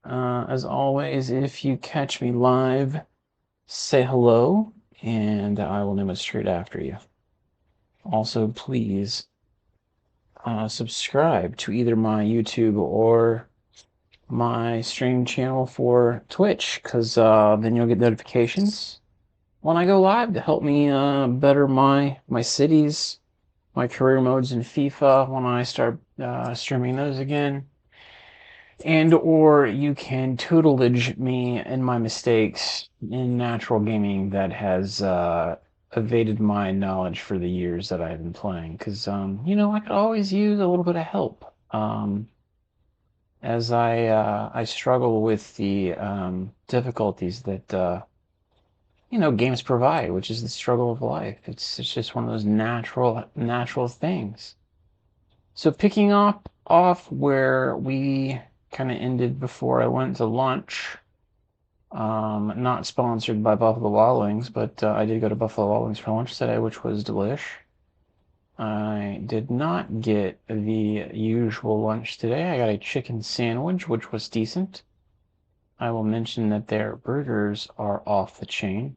As always, if you catch me live, say hello, and I will name it straight after you. Also, please subscribe to either my YouTube or my stream channel for Twitch, because then you'll get notifications when I go live to help me better my cities, my career modes in FIFA when I start streaming those again. And or you can tutelage me and my mistakes in natural gaming that has evaded my knowledge for the years that I've been playing. Because, I could always use a little bit of help as I struggle with the difficulties that games provide, which is the struggle of life. It's just one of those natural things. So picking up off where we kind of ended before I went to lunch. Not sponsored by Buffalo Wild Wings, but I did go to Buffalo Wild Wings for lunch today, which was delish. I did not get the usual lunch today. I got a chicken sandwich, which was decent. I will mention that their burgers are off the chain.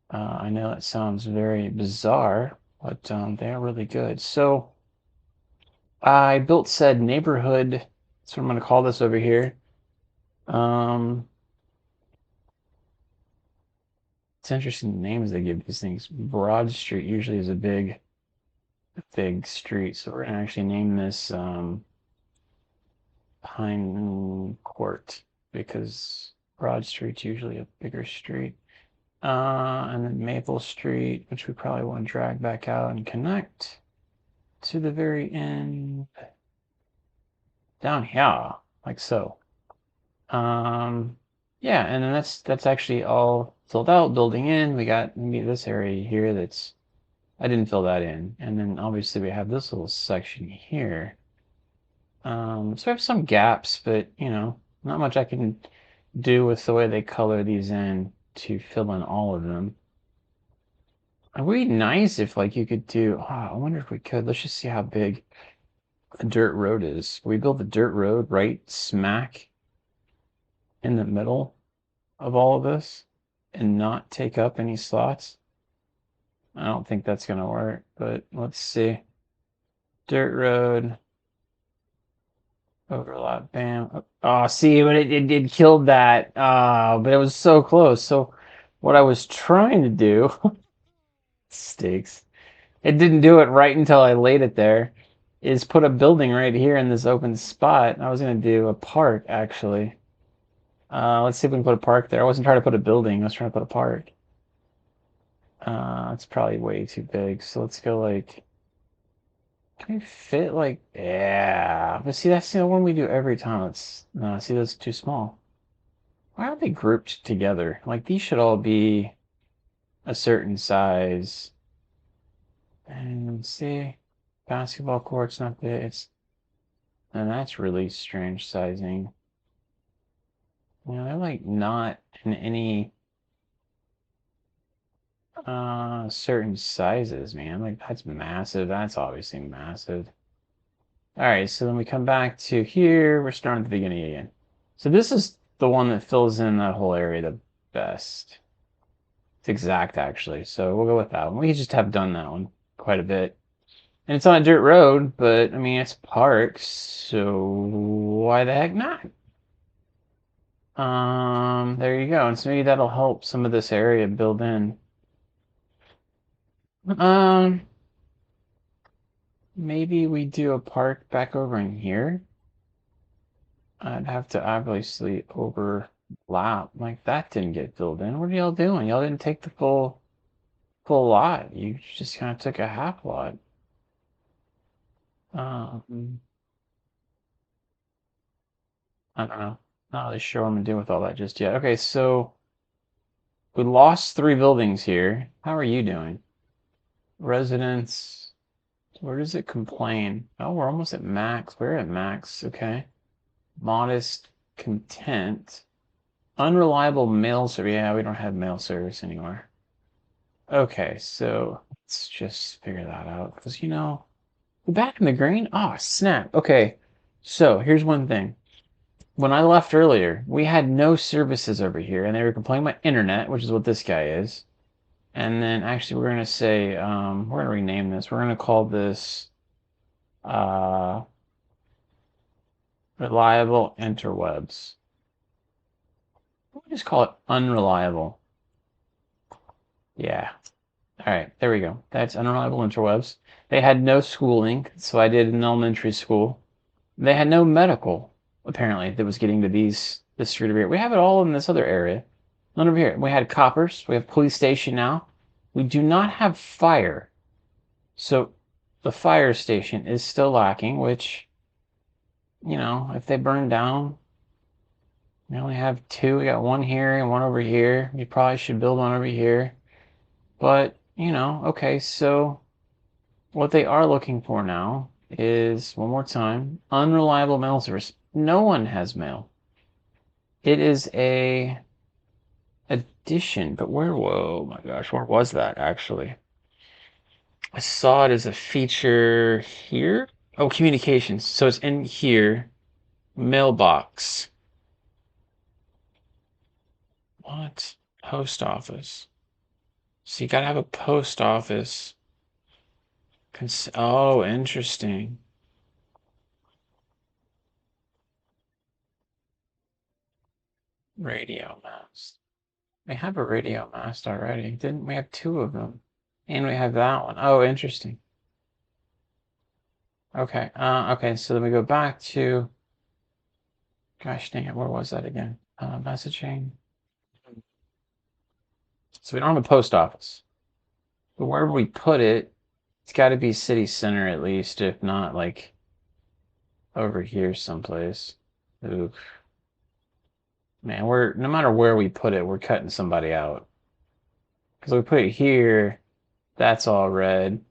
I know that sounds very bizarre, but they are really good. So I built said neighborhood. That's what I'm going to call this over here. It's interesting names they give these things. Broad Street usually is a big street, so we're gonna actually name this Pine Court because Broad Street's usually a bigger street. And then Maple Street, which we probably want to drag back out and connect to the very end down here, like so. Yeah, and then that's actually all filled out, building in. We got this area here that's I didn't fill that in. And then obviously we have this little section here. So we have some gaps, but not much I can do with the way they color these in to fill in all of them. It would be nice if like you could do, I wonder if we could. Let's just see how big a dirt road is. We build the dirt road right smack in the middle of all of this and not take up any slots. I don't think that's going to work, but let's see. Dirt road. Overlap, bam. Oh, see, but it killed that. But it was so close. So what I was trying to do, stakes, it didn't do it right until I laid it there, is put a building right here in this open spot. I was going to do a park, actually. Let's see if we can put a park there. I wasn't trying to put a building. I was trying to put a park. It's probably way too big. So let's go like... Can we fit like, yeah, but see, that's the one we do every time. It's, no, see, that's too small. Why aren't they grouped together? Like, these should all be a certain size. And see, basketball court's not big. And that's really strange sizing. They're like not in any certain sizes, man. Like, that's massive. That's obviously massive. All right, so then we come back to here. We're starting at the beginning again. So this is the one that fills in that whole area the best. It's exact, actually. So we'll go with that one. We just have done that one quite a bit. And it's on a dirt road, but, I mean, it's parked, so why the heck not? There you go. And so maybe that'll help some of this area build in. Maybe we do a park back over in here. I'd have to obviously overlap. Like, that didn't get filled in. What are y'all doing? Y'all didn't take the full lot. You just kind of took a half lot. I don't know. Not really sure what I'm gonna do with all that just yet. Okay, so we lost 3 buildings here. How are you doing? Residents. Where does it complain? Oh, we're almost at max. We're at max. Okay. Modest, content. Unreliable mail service. Yeah, we don't have mail service anymore. Okay, so let's just figure that out. Because, we're back in the green. Oh, snap. Okay, so here's one thing. when I left earlier, we had no services over here, and they were complaining about internet, which is what this guy is. And then actually, we're gonna say we're gonna rename this. We're gonna call this uh, reliable interwebs. We'll just call it unreliable. Yeah. All right, there we go. That's unreliable interwebs. They had no schooling, so I did an elementary school. They had no medical, apparently, that was getting to this street over here. We have it all in this other area. None over here. We had coppers. We have police station now. We do not have fire. So the fire station is still lacking, which, if they burn down, we only have two. We got one here and one over here. We probably should build one over here. But, okay, so what they are looking for now is, one more time, unreliable mail service. No one has mail. It is a addition, but whoa, my gosh, where was that actually? I saw it as a feature here. Oh, communications. So it's in here. Mailbox. What? Post office. So you gotta have a post office. Oh, interesting. Radio mast. We have a radio mast already. Didn't we have two of them? And we have that one. Oh, interesting. Okay. Okay, so then we go back to, gosh dang it, where was that again? Messaging. So we don't have a post office. But wherever we put it, it's got to be city center at least, if not like over here someplace. Oof. Man, no matter where we put it, we're cutting somebody out. Because we put it here, that's all red.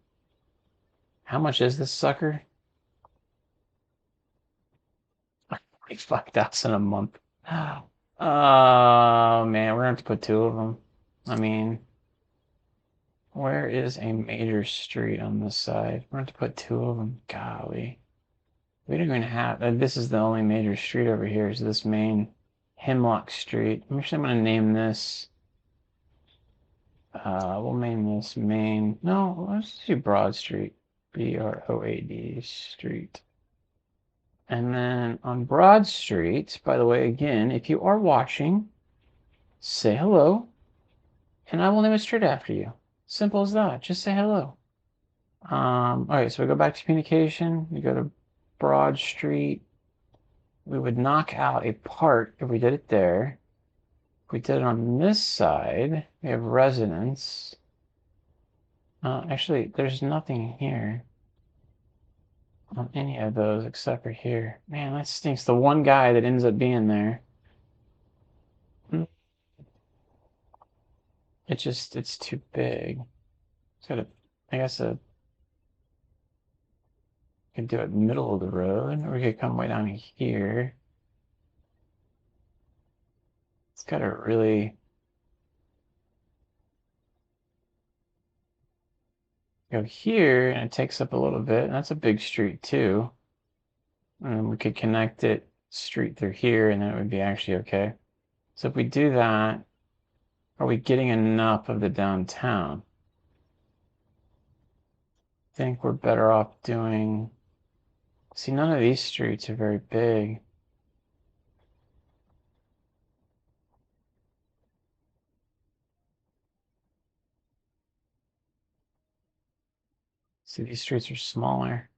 How much is this sucker? 5,000 a month. Oh man, we're gonna have to put two of them. I mean, where is a major street on this side? We're going to put two of them. Golly. We don't even have, this is the only major street over here, is this main Hemlock Street. I'm actually going to name this, we'll name this main, no, let's do Broad Street. Broad Street. And then on Broad Street, by the way, again, if you are watching, say hello, and I will name a street after you. Simple as that. Just say hello. All right, so we go back to communication. We go to Broad Street. We would knock out a part if we did it there. If we did it on this side, we have residence. Actually, there's nothing here on any of those except for here. Man, that stinks. The one guy that ends up being there. It's too big. It's got a, I guess could do it middle of the road, or we could come way down here. It's got a really go here, and it takes up a little bit. And that's a big street too. And we could connect it straight through here, and then it would be actually okay. So if we do that, are we getting enough of the downtown? I think we're better off doing. See, none of these streets are very big. See, these streets are smaller.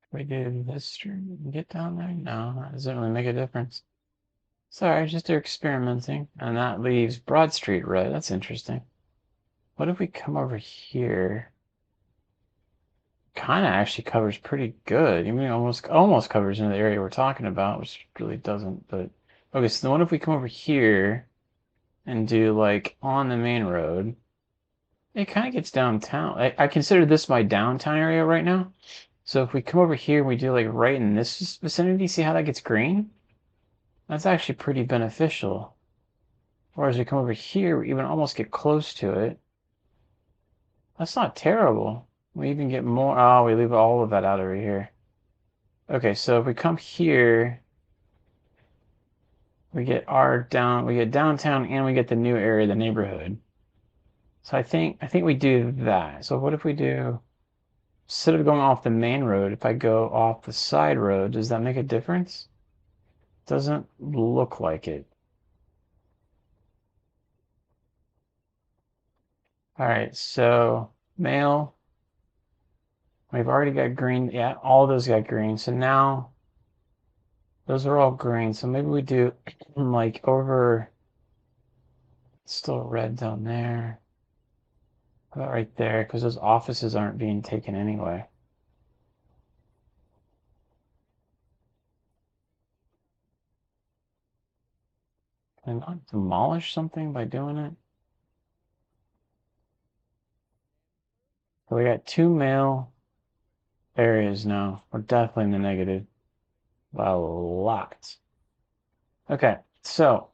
If we do this street and get down there? No, that doesn't really make a difference. Sorry, just they're experimenting. And that leaves Broad Street red. That's interesting. What if we come over here? Kind of actually covers pretty good. I mean, almost covers into the area we're talking about, which really doesn't. But okay, so what if we come over here and do like on the main road? It kind of gets downtown. I consider this my downtown area right now. So if we come over here and we do like right in this vicinity, see how that gets green? That's actually pretty beneficial. Or as we come over here, we even almost get close to it. That's not terrible. We even get more. Oh, we leave all of that out over here. Okay, so if we come here, we get we get downtown, and we get the new area, the neighborhood. So I think we do that. So what if we do, instead of going off the main road, if I go off the side road, does that make a difference? Doesn't look like it. All right, so mail, we've already got green. Yeah, all those got green. So now those are all green. So maybe we do like over, still red down there. How about right there? Because those offices aren't being taken anyway. Can I not demolish something by doing it? So we got two mail areas now. We're definitely in the negative by a lot. Okay, so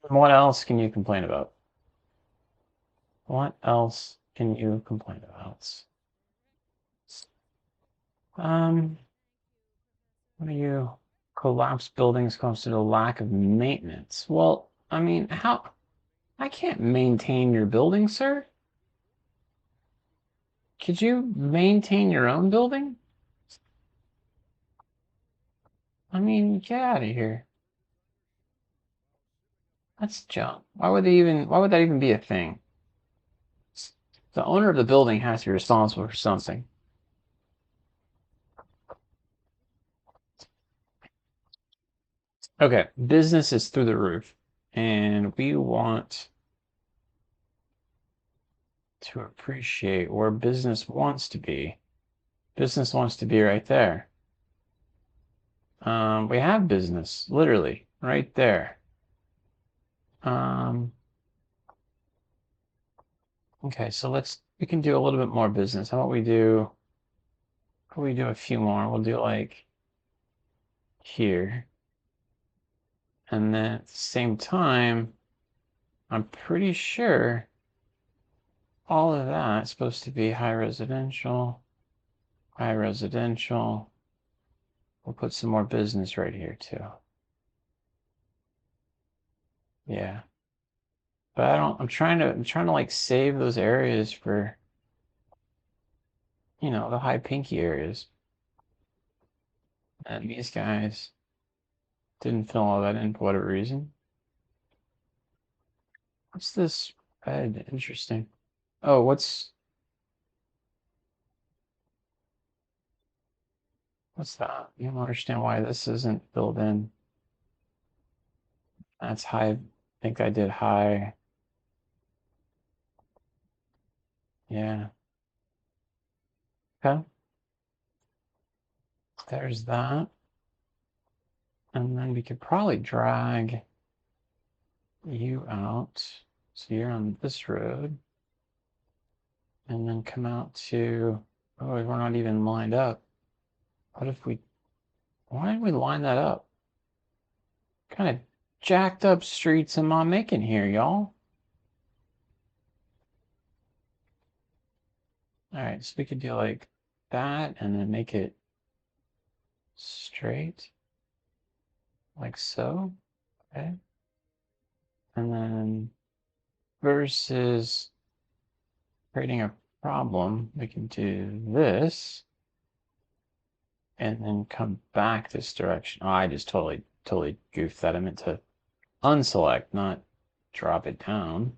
what else can you complain about? What else can you complain about? Um, what do you collapsed buildings comes to the lack of maintenance? Well, I mean, how I can't maintain your building, sir. Could you maintain your own building? I mean, get out of here. That's junk. Why would that even be a thing? The owner of the building has to be responsible for something. Okay, business is through the roof, and we want to appreciate where business wants to be. Business wants to be right there. We have business, literally, right there. Um, okay, so we can do a little bit more business. How about we do a few more? We'll do like here. And then at the same time, I'm pretty sure all of that is supposed to be high residential, high residential. We'll put some more business right here too. Yeah. But I'm trying to like save those areas for, the high pinky areas. And these guys didn't fill all that in for whatever reason. What's this red? Interesting. Oh, what's that? You don't understand why this isn't filled in. That's high. I think I did high. Yeah. Okay. There's that. And then we could probably drag you out. So you're on this road. And then come out to, oh, we're not even lined up. What if why did we line that up? Kind of jacked up streets am I making here, y'all? All right, so we could do like that and then make it straight, like so. Okay. And then versus creating a problem, we can do this and then come back this direction. Oh, I just totally goofed that. I meant to unselect, not drop it down.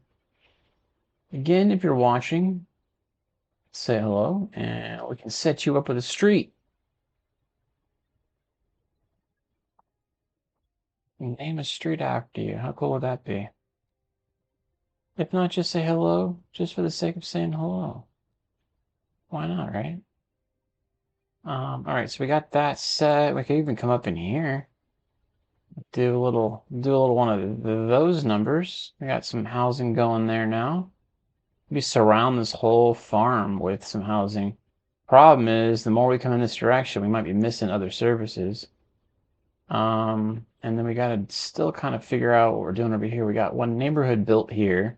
Again, if you're watching, say hello, and we can set you up with a street. Name a street after you. How cool would that be? If not, just say hello, just for the sake of saying hello. Why not, right? All right, so we got that set. We could even come up in here, do a little one of those numbers. We got some housing going there now. We surround this whole farm with some housing. Problem is, the more we come in this direction, we might be missing other services. And then we got to still kind of figure out what we're doing over here. We got one neighborhood built here.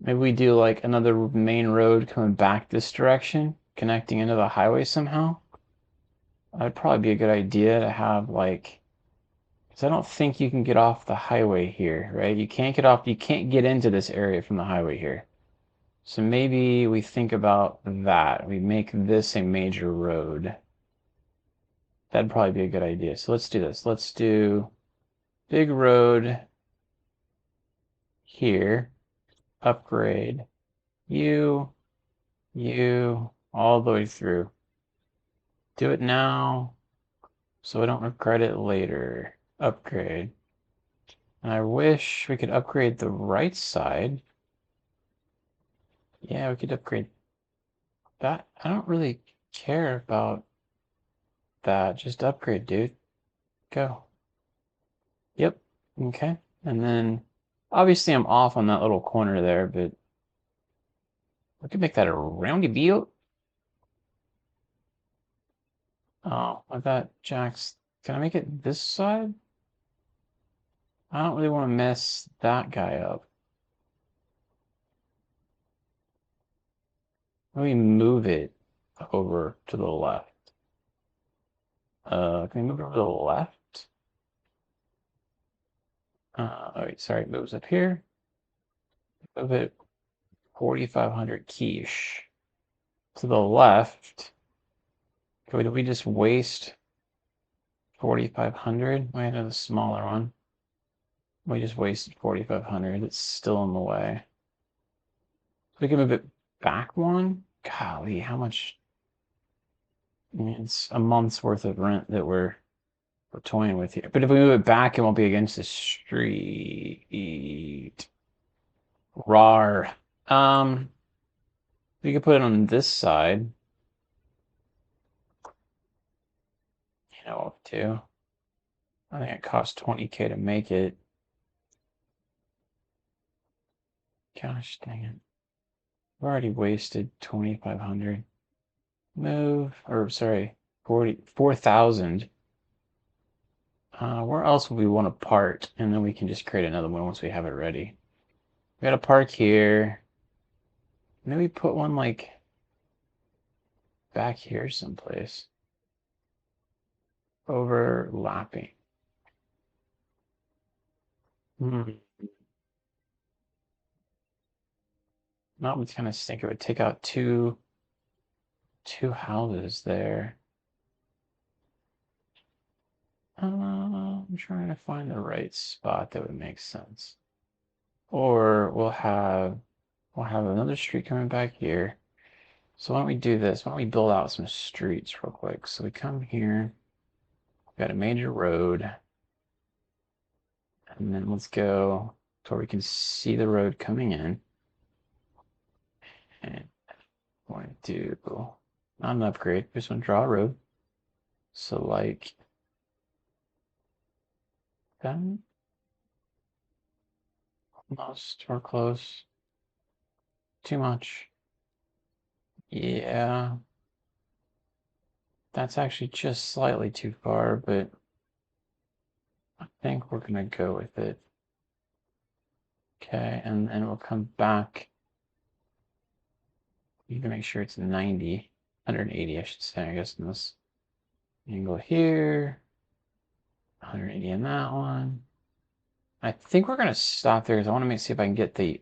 Maybe we do like another main road coming back this direction, connecting into the highway somehow. That'd probably be a good idea to have like, because I don't think you can get off the highway here, right? You can't get into this area from the highway here. So maybe we think about that. We make this a major road. That'd probably be a good idea. So let's do this. Let's do big road here, upgrade you, you, all the way through. Do it now so I don't regret it later. Upgrade. And I wish we could upgrade the right side. Yeah, we could upgrade that. I don't really care about that. Just upgrade, dude. Go. Yep. Okay. And then obviously I'm off on that little corner there, but we could make that a roundabout. Oh, I thought Jack's. Can I make it this side? I don't really want to mess that guy up. Let me move it over to the left. Can we move it over to the left? Oh, wait, sorry, it moves up here. Move it 4,500 quiche. To the left. Did we just waste 4,500? We had a smaller one. We just wasted 4,500. It's still in the way. We can move it back one? Golly, how much? I mean, it's a month's worth of rent that we're toying with here. But if we move it back, it won't be against the street. Rar. We could put it on this side. You know what to do. I think it costs 20K to make it. Gosh dang it. We've already wasted 2,500. Move, or sorry, 4,000. Where else would we want to park? And then we can just create another one once we have it ready. We got to park here. Maybe put one like back here someplace. Overlapping. Hmm. Not we kind of think it would take out two houses there. I'm trying to find the right spot that would make sense. Or we'll have another street coming back here. So why don't we do this? Why don't we build out some streets real quick? So we come here, we've got a major road, and then let's go to where we can see the road coming in. And I want to do not an upgrade, just want to draw a road. So like that. Almost or close. Too much. Yeah. That's actually just slightly too far, but I think we're gonna go with it. Okay, and then we'll come back. You can make sure it's 90, 180, I should say, I guess, in this angle here. 180 in that one. I think we're gonna stop there because I want to see if I can get the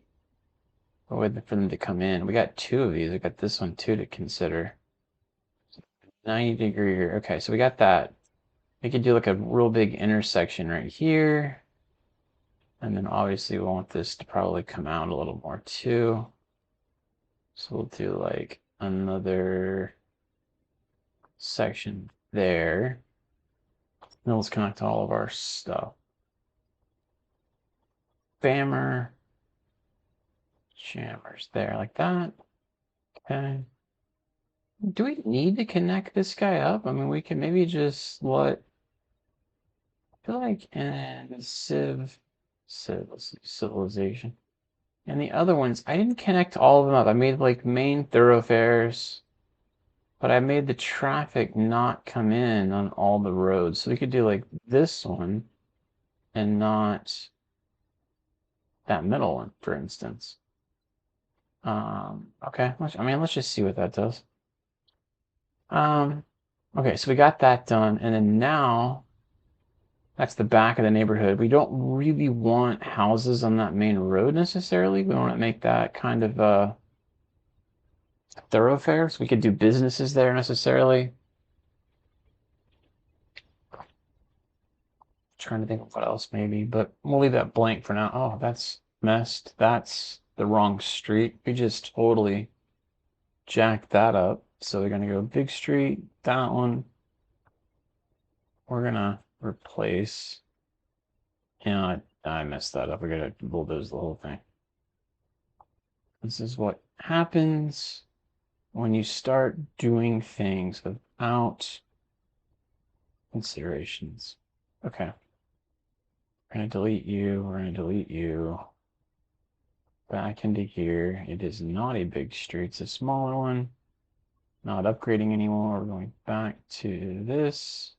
way for them to come in. We got two of these. We got this one too to consider. 90-degree. Okay, so we got that. We could do like a real big intersection right here. And then obviously we want this to probably come out a little more too. So we'll do like another section there. Then let's connect all of our stuff. Bammer. Jammers there like that. Okay. Do we need to connect this guy up? I mean, we can maybe just let, I feel like in civilization. And the other ones, I didn't connect all of them up. I made like main thoroughfares, but I made the traffic not come in on all the roads. So we could do like this one and not that middle one, for instance. Okay, I mean, let's just see what that does. Okay, so we got that done, and then now that's the back of the neighborhood. We don't really want houses on that main road necessarily. We want to make that kind of a thoroughfare, so we could do businesses there necessarily. Trying to think of what else maybe, but we'll leave that blank for now. Oh, that's messed. That's the wrong street. We just totally jacked that up. So they're gonna go big street, that one. We're gonna replace. I messed that up. We gotta bulldoze the whole thing. This is what happens when you start doing things without considerations. Okay. We're gonna delete you. We're gonna delete you. Back into here. It is not a big street. It's a smaller one. Not upgrading anymore. We're going back to this.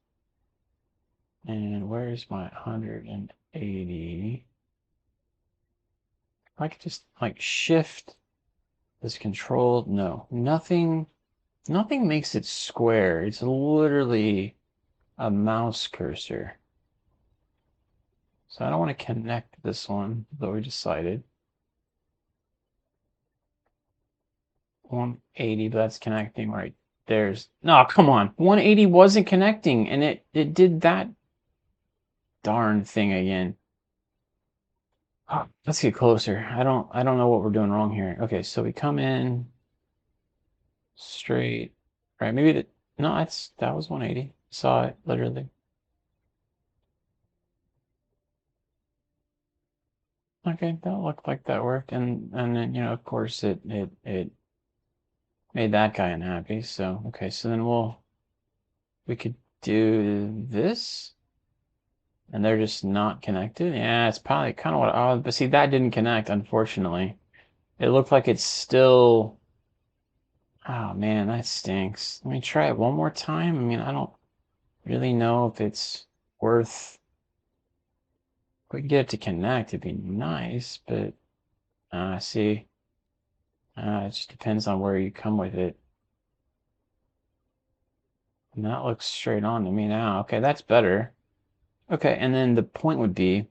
And where's my 180? I could just like shift this control. No, nothing makes it square. It's literally a mouse cursor. So I don't want to connect this one, though we decided. 180, but that's connecting right there's. No, come on. 180 wasn't connecting, and it did that darn thing again. Oh, let's get closer. I don't know what we're doing wrong here. Okay, so we come in straight. Right, maybe no, that was 180. Saw it literally. Okay, that looked like that worked, and then of course it made that guy unhappy. So okay, so then we could do this, and they're just not connected. Yeah, it's probably kind of what. Oh, but see, that didn't connect, unfortunately. It looked like it's still. Oh man, that stinks. Let me try it one more time. I mean, I don't really know if it's worth. If we could get it to connect, it'd be nice, but see, it just depends on where you come with it. And that looks straight on to me now. Okay, that's better. Okay, and then the point would be,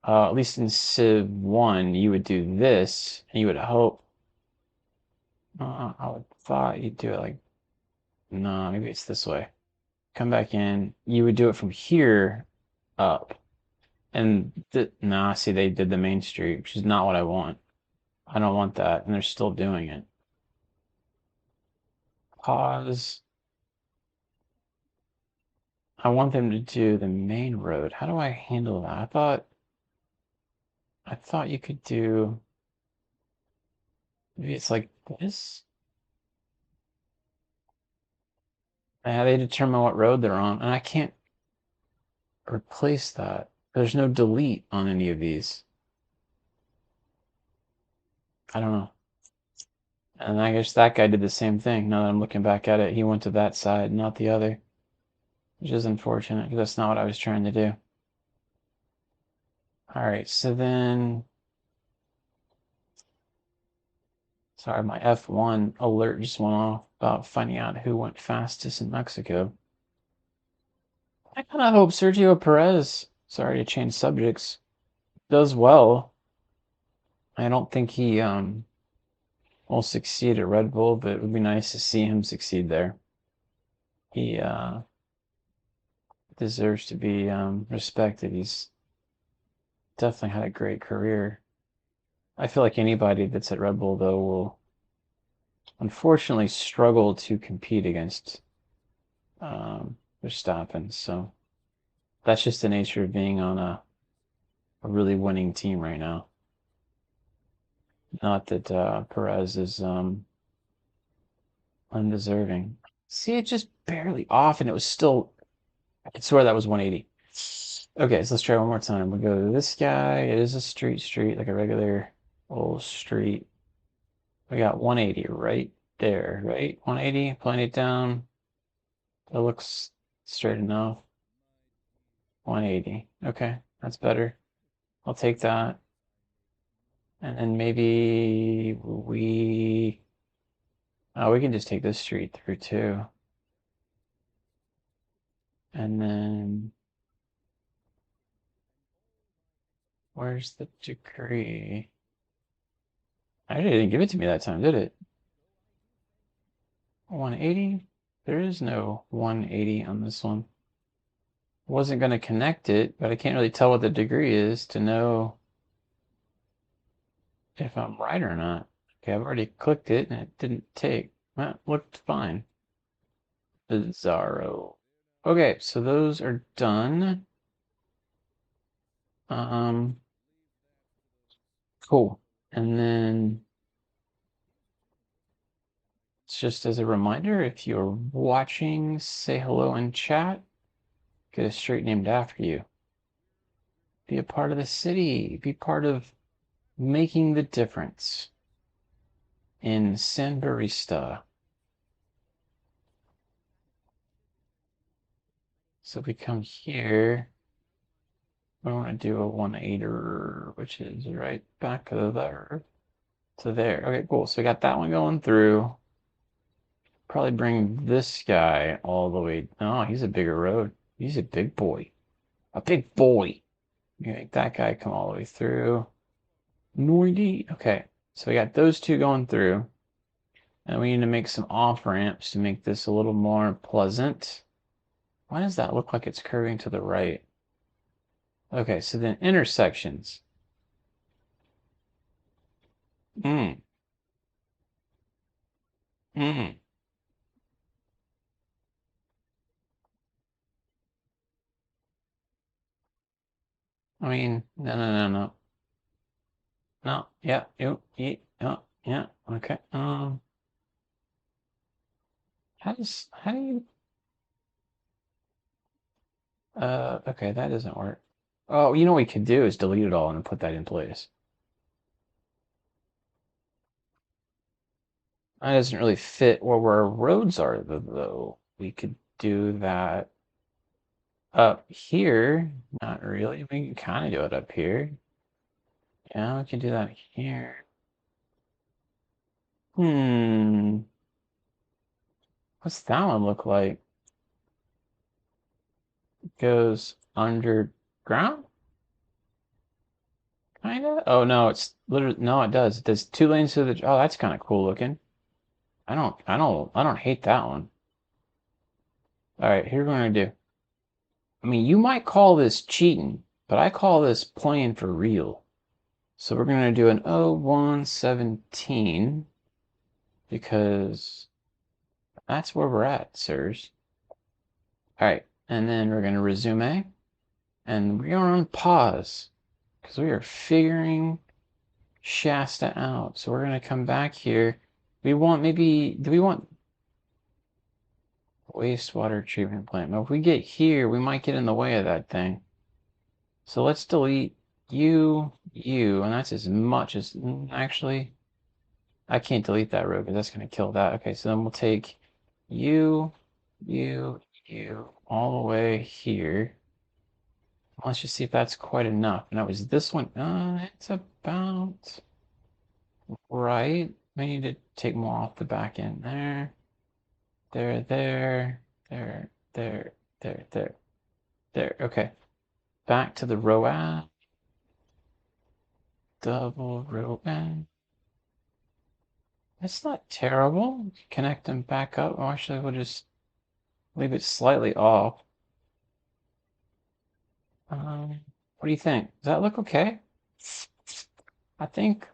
at least in Civ 1, you would do this, and you would hope. I would thought you'd do it like, no, maybe it's this way. Come back in. You would do it from here up. And nah, see, they did the main street, which is not what I want. I don't want that, and they're still doing it. Pause. I want them to do the main road. How do I handle that? I thought you could do, maybe it's like this. Yeah, they determine what road they're on, and I can't replace that. There's no delete on any of these. I don't know. And I guess that guy did the same thing. Now that I'm looking back at it, he went to that side, not the other, which is unfortunate because that's not what I was trying to do. All right, so then, sorry, my F1 alert just went off about finding out who went fastest in Mexico. I kind of hope Sergio Perez, sorry to change subjects, does well. I don't think he will succeed at Red Bull, but it would be nice to see him succeed there. He deserves to be respected. He's definitely had a great career. I feel like anybody that's at Red Bull, though, will unfortunately struggle to compete against Verstappen. So that's just the nature of being on a really winning team right now. Not that Perez is undeserving. See, it just barely off, and it was still. I swear that was 180. Okay, so let's try one more time. We'll go to this guy. It is a street, like a regular old street. We got 180 right there, right? 180, playing it down. That looks straight enough. 180. Okay, that's better. I'll take that. And then maybe we can just take this street through too. And then where's the degree? Actually, didn't give it to me that time, did it? 180? There is no 180 on this one. Wasn't going to connect it, but I can't really tell what the degree is to know if I'm right or not. Okay, I've already clicked it and it didn't take. Well, it looked fine. Bizarro. Okay, so those are done. Um, cool. And then it's just as a reminder, if you're watching, say hello in chat, get a street named after you. Be a part of the city. Be part of making the difference in San Barista. So if we come here, we want to do a 180er, which is right back of there to there. Okay, cool. So we got that one going through. Probably bring this guy all the way. Oh, he's a bigger road. He's a big boy. A big boy. You make that guy come all the way through. 90. Okay, so we got those two going through. And we need to make some off ramps to make this a little more pleasant. Why does that look like it's curving to the right? Okay, so then intersections. Mm, mm. I mean, no, no, no, no. No, yeah, yeah, okay. How do you, okay, that doesn't work. Oh, you know what we could do is delete it all and put that in place. That doesn't really fit where our roads are, though. We could do that up here. Not really. We can kind of do it up here. Yeah, we can do that here. Hmm. What's that one look like? It goes underground? Kinda? Oh no, it's literally no, it does. It does two lanes to the oh, that's kind of cool looking. I don't hate that one. All right, here's what I'm gonna do. I mean, you might call this cheating, but I call this playing for real. So we're gonna do an 0117 because that's where we're at, sirs. All right, and then we're gonna resume and we're on pause because we are figuring Shasta out. So we're gonna come back here. We want maybe, do we want wastewater treatment plant? Now, if we get here, we might get in the way of that thing. So let's delete you, and that's as much as, actually, I can't delete that row because that's gonna kill that. Okay, so then we'll take you, you, all the way here. Let's just see if that's quite enough. Now, is this one, it's about right. We need to take more off the back end there. There, there, there, there, there, there, there. Okay. Back to the row out. Double row in. It's not terrible. Connect them back up. Or actually, we'll just leave it slightly off. What do you think? Does that look okay? I think.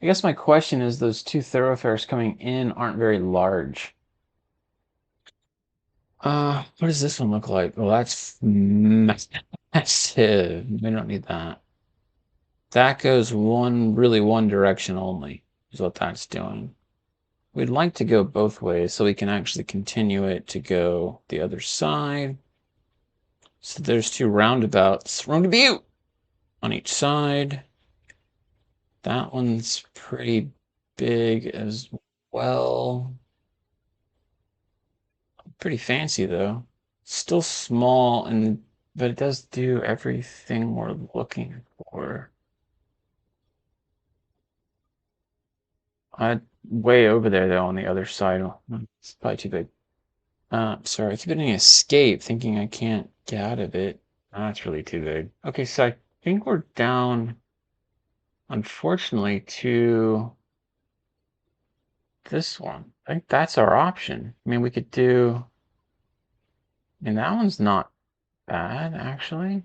I guess my question is those two thoroughfares coming in aren't very large. What does this one look like? Well, that's massive. We don't need that. That goes one direction only, is what that's doing. We'd like to go both ways so we can actually continue it to go the other side. So there's two roundabouts, roundabout on each side. That one's pretty big as well. Pretty fancy though. Still small and But it does do everything we're looking for. Way over there, though, on the other side. It's probably too big. Sorry, I keep hitting escape, thinking I can't get out of it. That's really too big. Okay, so I think we're down, unfortunately, to this one. I think that's our option. I mean, we could do. I mean, that one's not bad, actually.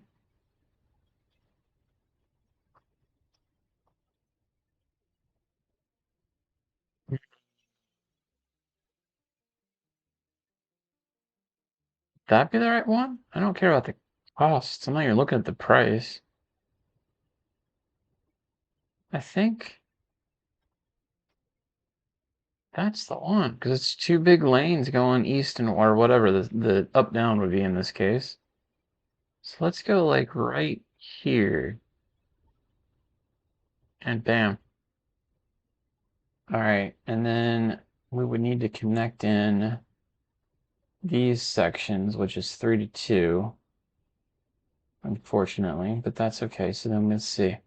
Would that be the right one? I don't care about the costs. I'm not even looking at the price. I think that's the one because it's two big lanes going east and or whatever the up down would be in this case. So let's go like right here and bam. All right, and then we would need to connect in these sections, which is 3 to 2, unfortunately, but that's okay. So then let's see.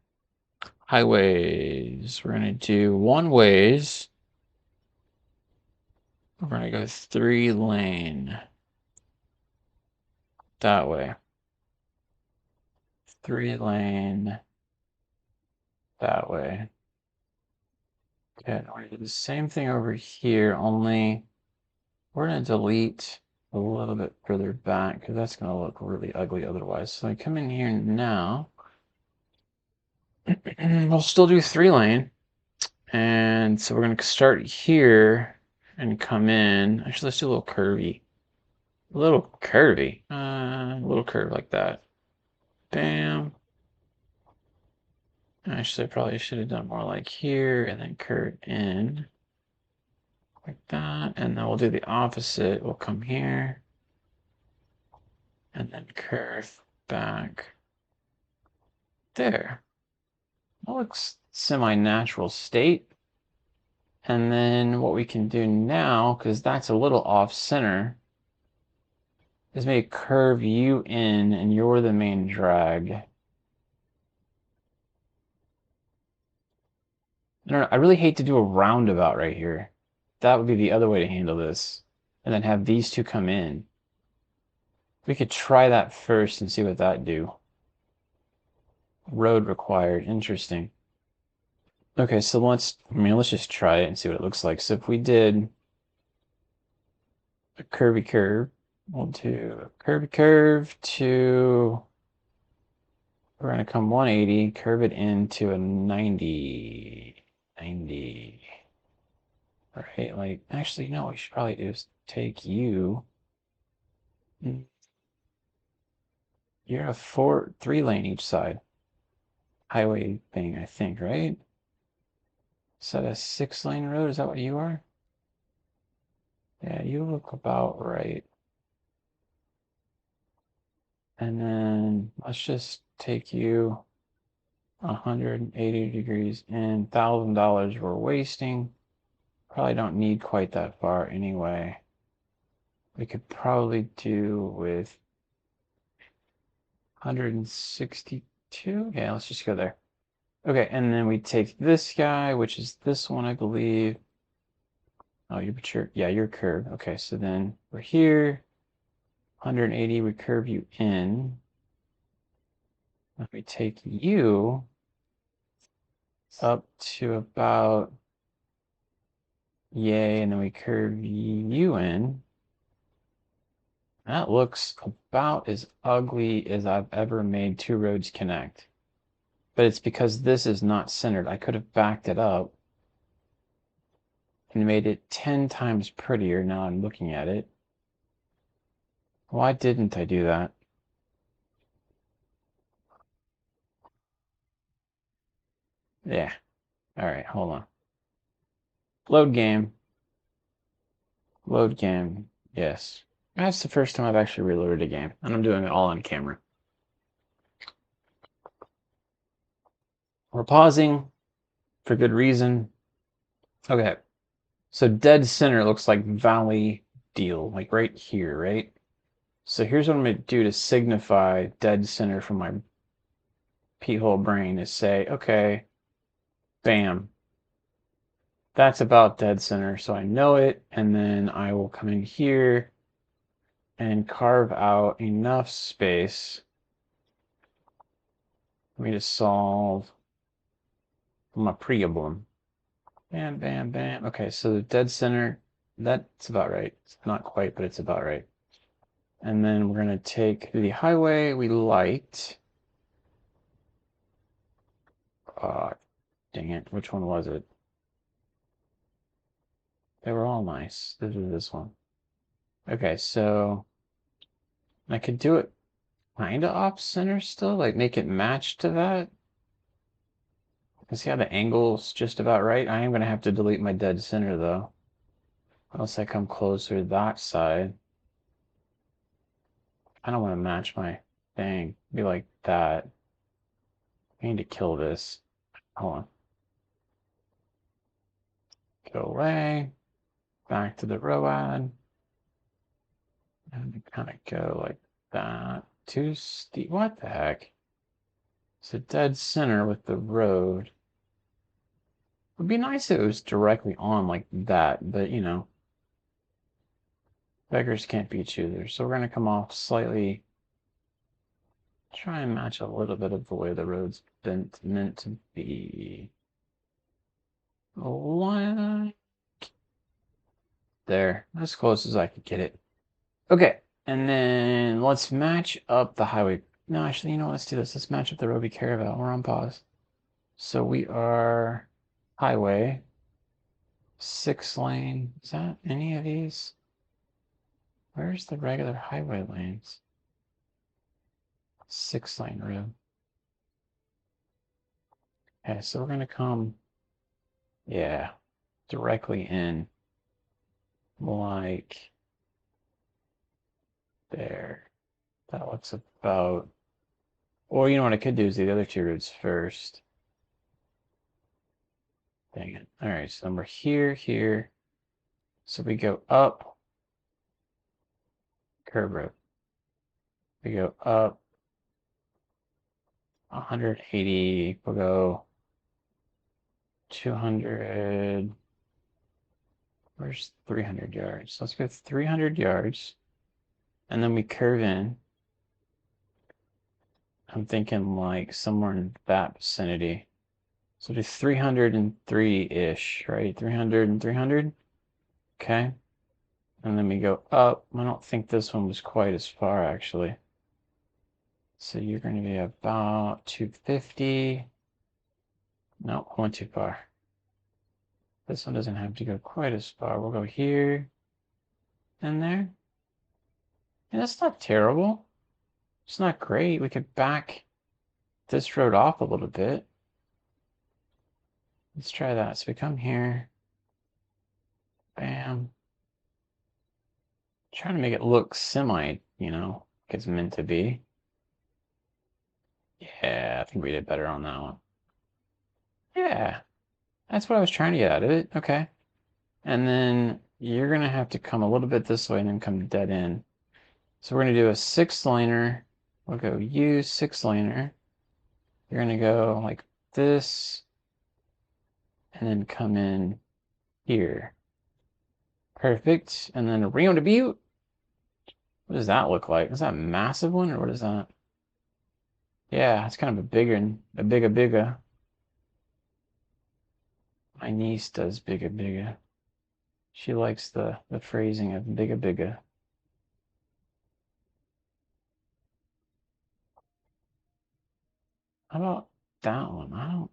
Highways. We're gonna do one ways. We're gonna go 3-lane. That way. 3-lane. That way. Okay, we're gonna do the same thing over here, only we're gonna delete a little bit further back because that's gonna look really ugly otherwise. So I come in here now. We'll still do 3-lane. And so we're gonna start here and come in. Actually, let's do a little curvy. A little curvy. A little curve like that. Bam. Actually, I probably should have done more like here and then curve in. Like that. And then we'll do the opposite. We'll come here. And then curve back. There. That looks semi-natural state. And then what we can do now, because that's a little off center, is make curve you in and you're the main drag. I don't know, I really hate to do a roundabout right here. That would be the other way to handle this. And then have these two come in. We could try that first and see what that do. Road required. Interesting. Okay, so let's just try it and see what it looks like. So if we did a curvy curve, we'll do a curvy curve to, we're going to come 180, curve it into a 90. 90. Right, like, actually, no, what we should probably do is take you. You're a 3-lane each side. Highway thing, I think, right? Is that a 6-lane road? Is that what you are? Yeah, you look about right. And then let's just take you 180 degrees and $1,000 we're wasting. Probably don't need quite that far anyway. We could probably do with 162. Yeah, let's just go there. Okay, and then we take this guy, which is this one, I believe. Oh, you're curved. Okay, so then we're here. 180, we curve you in. Let me take you up to about yay, and then we curve you in. That looks about as ugly as I've ever made two roads connect. But it's because this is not centered. I could have backed it up and made it 10 times prettier now I'm looking at it. Why didn't I do that? Yeah. All right, hold on. Load game. Load game. Yes. That's the first time I've actually reloaded a game, and I'm doing it all on camera. We're pausing for good reason. Okay. So dead center looks like Valley Deal, like right here, right? So here's what I'm going to do to signify dead center from my pea-hole brain is say, okay, bam, that's about dead center. So I know it, and then I will come in here and carve out enough space for me to solve my problem. Bam, bam, bam. Okay, so the dead center, that's about right. It's not quite, but it's about right. And then we're going to take the highway we liked. Dang it, which one was it? They were all nice. This is this one. Okay, so I could do it kind of off center still, like make it match to that. You see how the angle's just about right? I am going to have to delete my dead center though. Unless I come closer that side. I don't want to match my thing. Be like that. I need to kill this. Hold on. Go away. Back to the road. And kind of go like that. Too steep. What the heck? It's a dead center with the road. It would be nice if it was directly on like that, but you know, beggars can't be choosers. So we're going to come off slightly, try and match a little bit of the way the road's been meant to be. Like there, as close as I could get it. Okay, and then let's match up the highway. No, actually, you know what? Let's do this. Let's match up the road we care about. We're on pause. So we are highway, 6 lane. Is that any of these? Where's the regular highway lanes? 6 lane road. Okay, so we're gonna come, yeah, directly in like there. That looks about, or you know what I could do is the other two roads first. Dang it. All right, so we're here, here. So we go up, curb road. We go up 180, we'll go 200. Where's 300 yards? Let's go 300 yards. And then we curve in. I'm thinking like somewhere in that vicinity. So do 303-ish, right? 300 and 300. Okay. And then we go up. I don't think this one was quite as far, actually. So you're going to be about 250. No, I went too far. This one doesn't have to go quite as far. We'll go here and there. And that's not terrible. It's not great. We could back this road off a little bit. Let's try that. So we come here. Bam. Trying to make it look semi, you know, like it's meant to be. Yeah, I think we did better on that one. Yeah, that's what I was trying to get out of it. Okay. And then you're going to have to come a little bit this way and then come dead in. So we're going to do a 6-laner. We'll go U 6-laner. You're going to go like this and then come in here. Perfect. And then a Rio to Butte. What does that look like? Is that a massive one or what is that? Yeah, it's kind of a bigger, bigger. My niece does bigger. She likes the phrasing of bigger. How about that one? I don't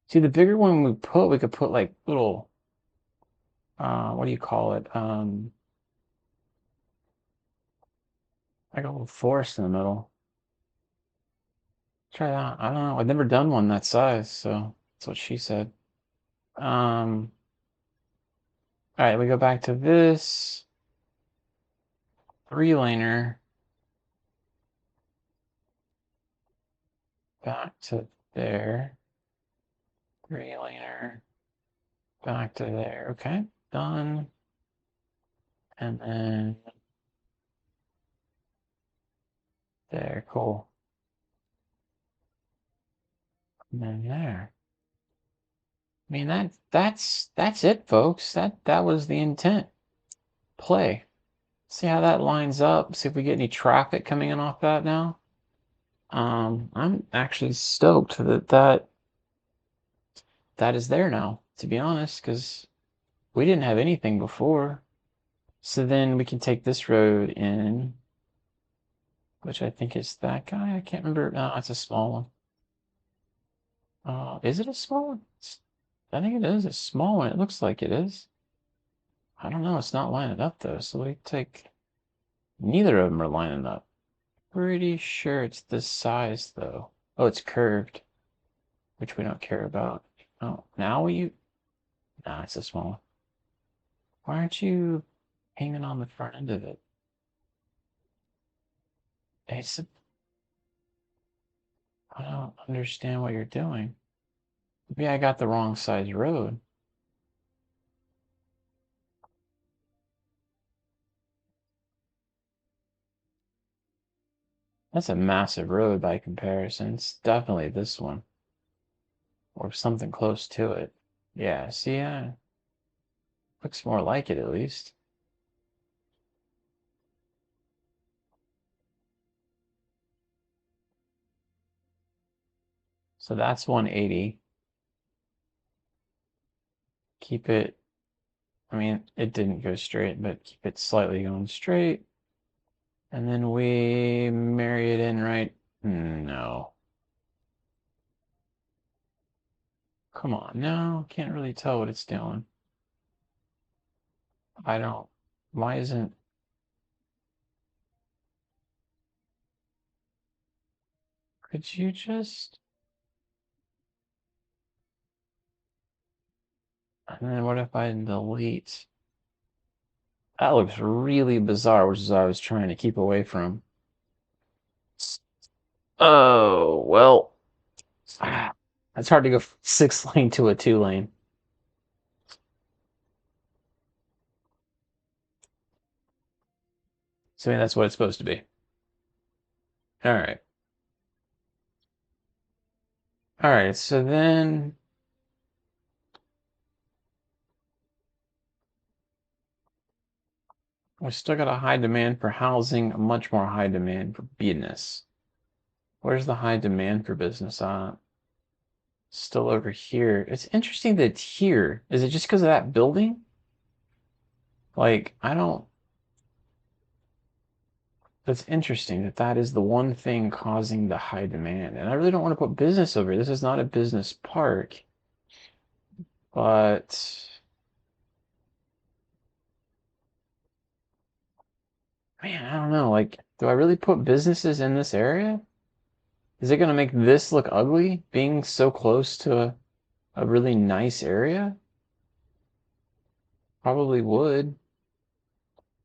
see the bigger one we could put like little what do you call it? Like a little forest in the middle. Try that. I don't know. I've never done one that size, so that's what she said. All right, we go back to this 3-laner. Back to there. 3-laner. Back to there. Okay, done. And then There, cool. And then there. I mean that's it, folks. That was the intent. Play. See how that lines up. See if we get any traffic coming in off that now. I'm actually stoked that is there now, to be honest, because we didn't have anything before. So then we can take this road in, which I think is that guy. I can't remember. No, it's a small one. Is it a small one? I think it is a small one. It looks like it is. I don't know. It's not lining up though. So we take. Neither of them are lining up. Pretty sure it's this size though. Oh, it's curved, which we don't care about. Oh, now you. Nah, it's a small one. Why aren't you hanging on the front end of it? It's. I don't understand what you're doing. Maybe I got the wrong size road. That's a massive road by comparison. It's definitely this one, or something close to it. Yeah, see, looks more like it at least. So that's 180. Keep it, I mean, it didn't go straight, but keep it slightly going straight. And then we marry it in right. No. Come on, no, can't really tell what it's doing. I don't, why isn't, could you just, and then what if I delete? That looks really bizarre, which is what I was trying to keep away from. Oh, well, it's hard to go 6 lane to a 2 lane. So I mean, that's what it's supposed to be. All right. All right. So then we still got a high demand for housing, a much more high demand for business. Where's the high demand for business on? Still over here. It's interesting that it's here. Is it just because of that building? Like, I don't. That's interesting that that is the one thing causing the high demand. And I really don't want to put business over here. This is not a business park, but man, I don't know. Like, do I really put businesses in this area? Is it going to make this look ugly, being so close to a really nice area? Probably would.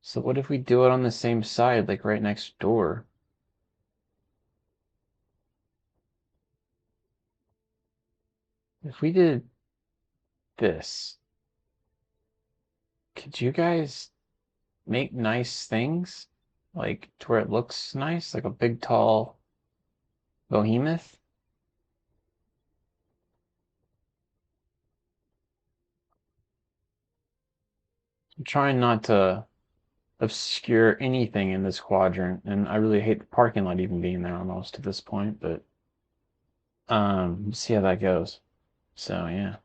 So what if we do it on the same side, like right next door? If we did this, could you guys make nice things? Like to where it looks nice, like a big tall behemoth? I'm trying not to obscure anything in this quadrant, and I really hate the parking lot even being there almost at this point, but see how that goes. So yeah.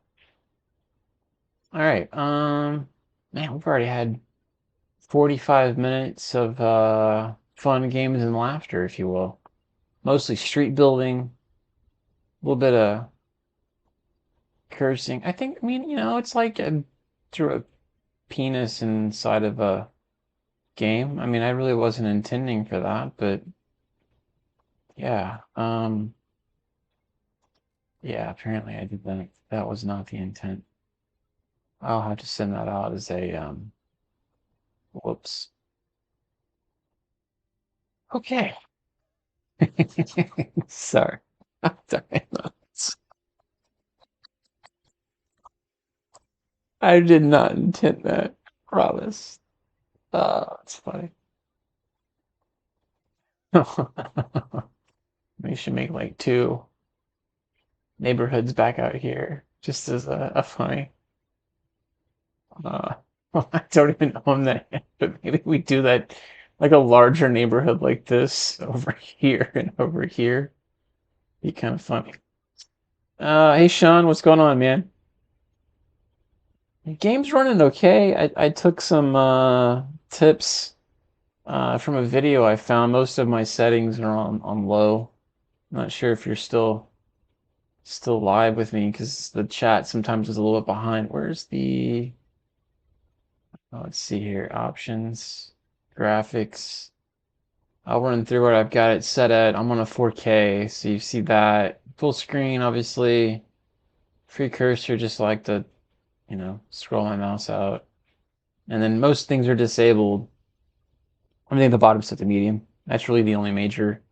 All right. Man, we've already had 45 minutes of fun games and laughter, if you will. Mostly street building, a little bit of cursing. I think, I mean, it's like threw a penis inside of a game. I mean, I really wasn't intending for that, but yeah. Yeah, apparently I did that. That was not the intent. I'll have to send that out as a whoops. Okay. Sorry. I did not intend that. Promise. It's funny. We should make like two neighborhoods back out here, just as a funny. Uh, I don't even own that yet, but maybe we do that like a larger neighborhood like this over here and over here. Be kind of funny. Hey Sean, what's going on, man? Game's running okay. I took some tips from a video I found. Most of my settings are on low. I'm not sure if you're still live with me because the chat sometimes is a little bit behind. Where's the let's see here, options, graphics. I'll run through what I've got it set at. I'm on a 4K, so you see that full screen, obviously. Free cursor, just like to, scroll my mouse out. And then most things are disabled. I think the bottom set to medium. That's really the only major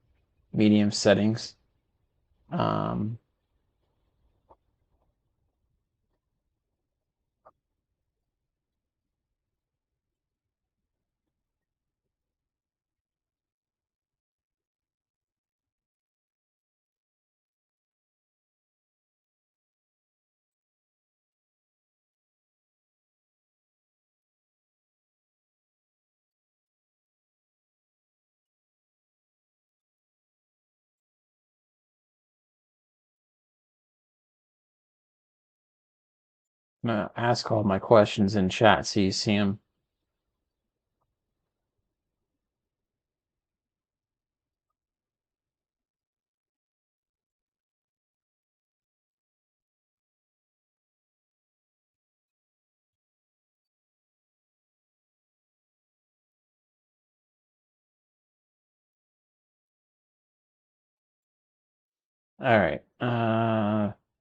medium settings. Um, I'm gonna ask all my questions in chat so you see them. All right.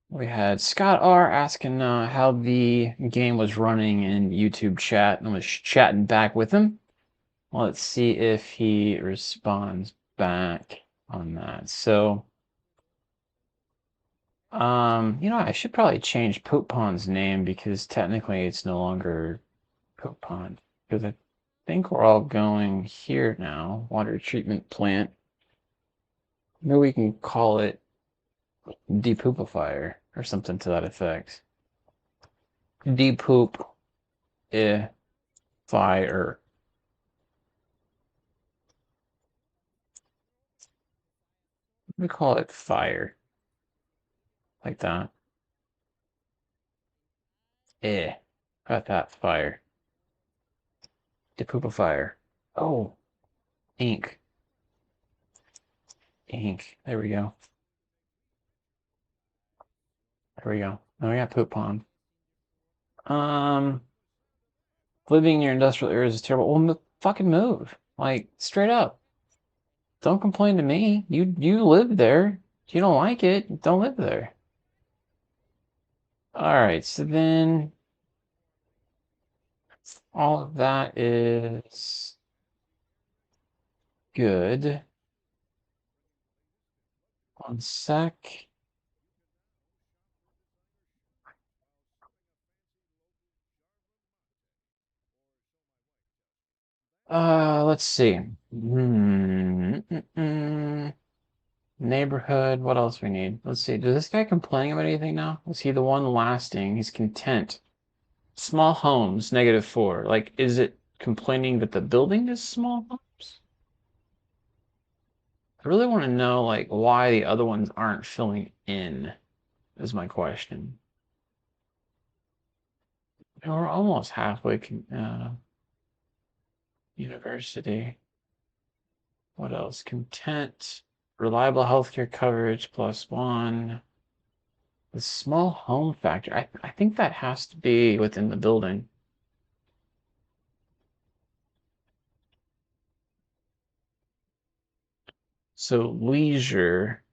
We had Scott R asking how the game was running in YouTube chat, and was chatting back with him. Let's see if he responds back on that. So, I should probably change Poop Pond's name because technically it's no longer Poop Pond because I think we're all going here now. Water treatment plant. Maybe we can call it Depoopifier or something to that effect. Depoop fire. We call it fire. Like that. Got that fire. Depoopifier. Oh, ink. Ink. There we go. There we go. Now we got poop pond. Um, living near industrial areas is terrible. Well, fucking move. Like, straight up. Don't complain to me. You live there. If you don't like it, don't live there. Alright, so then all of that is good. One sec. Let's see. Neighborhood. What else we need? Let's see. Does this guy complain about anything now? Is he the one lasting? He's content. Small homes, -4. Like, is it complaining that the building is small homes? I really want to know, like, why the other ones aren't filling in, is my question. We're almost halfway, university. What else? Content, reliable healthcare coverage, +1. The small home factor. I think that has to be within the building. So leisure.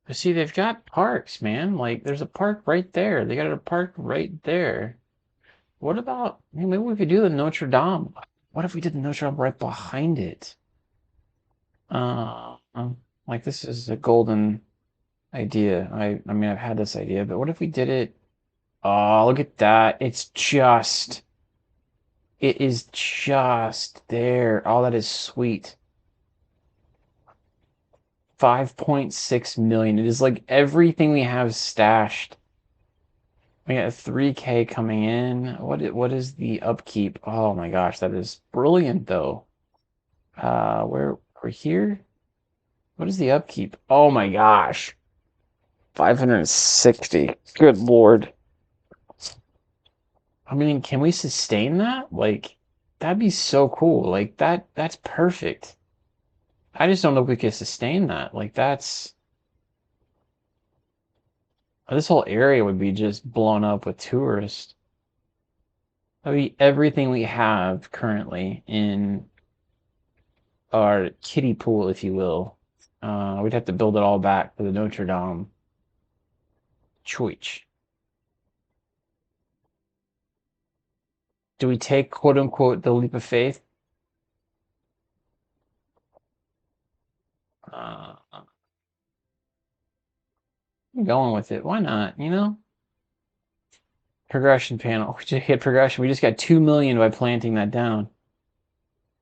But see, they've got parks, man. Like, there's a park right there. They got a park right there. What about, maybe we could do the Notre Dame. What if we did the Notre Dame right behind it? Like, this is a golden idea. I mean, I've had this idea, but what if we did it? Oh, look at that. It is just there. Oh, that is sweet. 5.6 million. It is like everything we have stashed. We got 3K coming in. What is the upkeep? Oh my gosh, that is brilliant though. We're here? What is the upkeep? Oh my gosh. 560. Good Lord. I mean, can we sustain that? Like, that'd be so cool. Like that's perfect. I just don't know if we can sustain that. Like that's this whole area would be just blown up with tourists. That'd be everything we have currently in our kiddie pool, if you will. We'd have to build it all back for the Notre Dame Choich. Do we take quote unquote the leap of faith? I'm going with it. Why not? You know? Progression panel. We just hit progression. We just got 2 million by planting that down.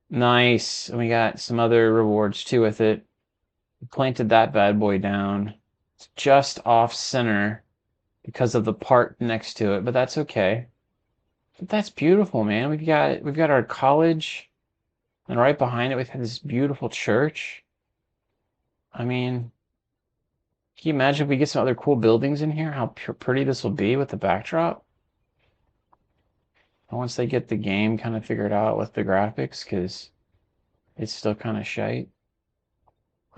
Nice. And we got some other rewards too with it. We planted that bad boy down. It's just off center because of the park next to it, but that's okay. But that's beautiful, man. We've got our college, and right behind it we've had this beautiful church. I mean, can you imagine if we get some other cool buildings in here? How pretty this will be with the backdrop. And once they get the game kind of figured out with the graphics, because it's still kind of shite.